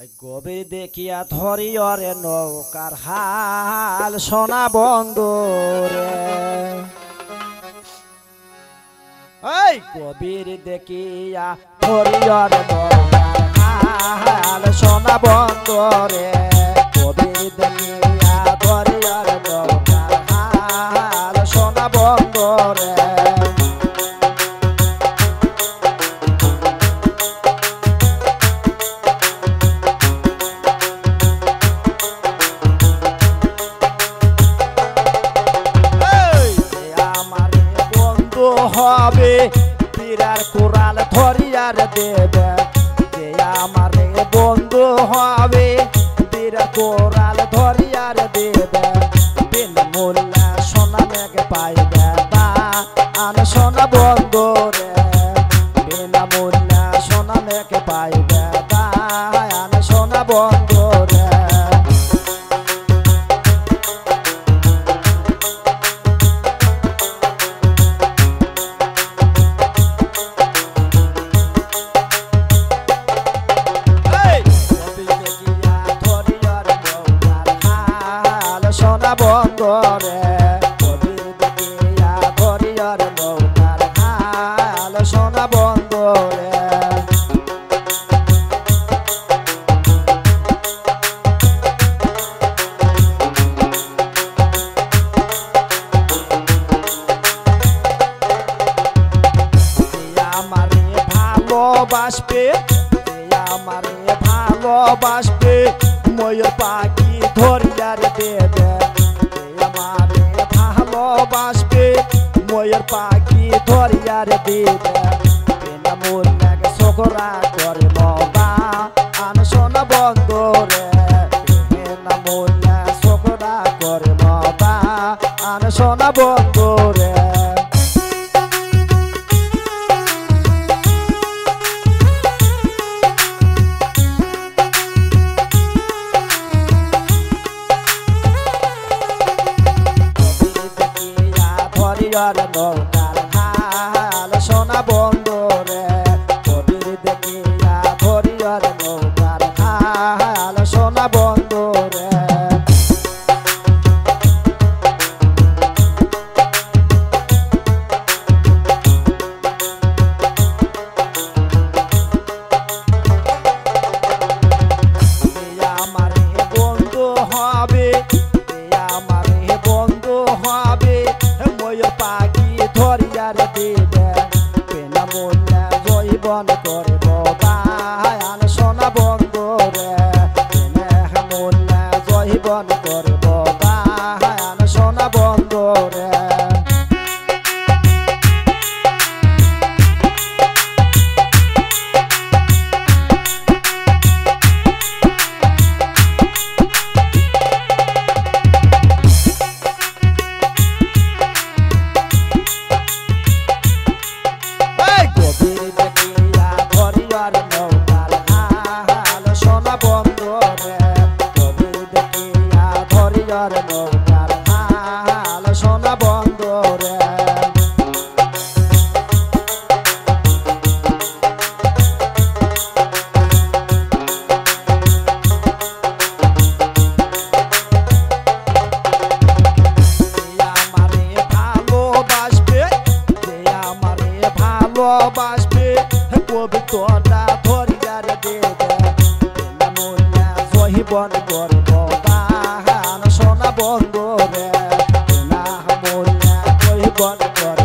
গভীর দেখিয়া ধরিয়রে নৌকার হাল সোনা বন্দরে এই গভীর দেখিয়া ধরিয়রে নৌকার হাল সোনা বন্দরে গভীর দেখিয়া ধরিয়রে নৌকার হাল সোনা বন্দরে হবে পীরার কোরাল ধরিয়ার দেবে যে আমারে বন্ধু হবে পীরার কোরাল ধরিয়ার দেবে বিন মোল্লা সোনা মেঘ পাইবে তা আন সোনা বন্ধু রে বিন মোল্লা সোনা মেঘ পাইবে তা আন সোনা বন্ধু রে সোনা বন্দরে গভীর দেখিয়া ধরিয়ার নৌকার হাল সোনা বন্দরে আমারে ভালোবাসবে আমারে ভালোবাসবে ময়ূর পাখি ধরিয়ার দেবে আমারে ভালোবাসবে ময়ূর পাখি ধরিয়ার দেবে বিনা মূল্যে সকরা করে মবা আন সোনা বন্দরে বিনা মূল্যে সকরা করে মবা আন সোনা বন্দরে নৌকার হাল সোনা বন্দরে গভীর দেখিয়া ধরিয়ার নৌকার হাল সোনা বন্দরে আমারে বন্ধু হবে আমারে বন্ধু হবে ময়ূর পাখি ধরিয়ার দেবে বিনা মূল্যে জৈবন করব বায়ান সোনা বন্দরে বিনা মূল্যে জৈবন করব বায়ান সোনা বন্দরে নৌকার হাল সোনা বন্দরে আমারে ভালোবাসবে আমারে ভালোবাসবে কবিতা ধরিয়ার দেবে বিনা মূল্যে জহিবন করব সোনা বন্দরে বিনা মূল্যে জৈবন করে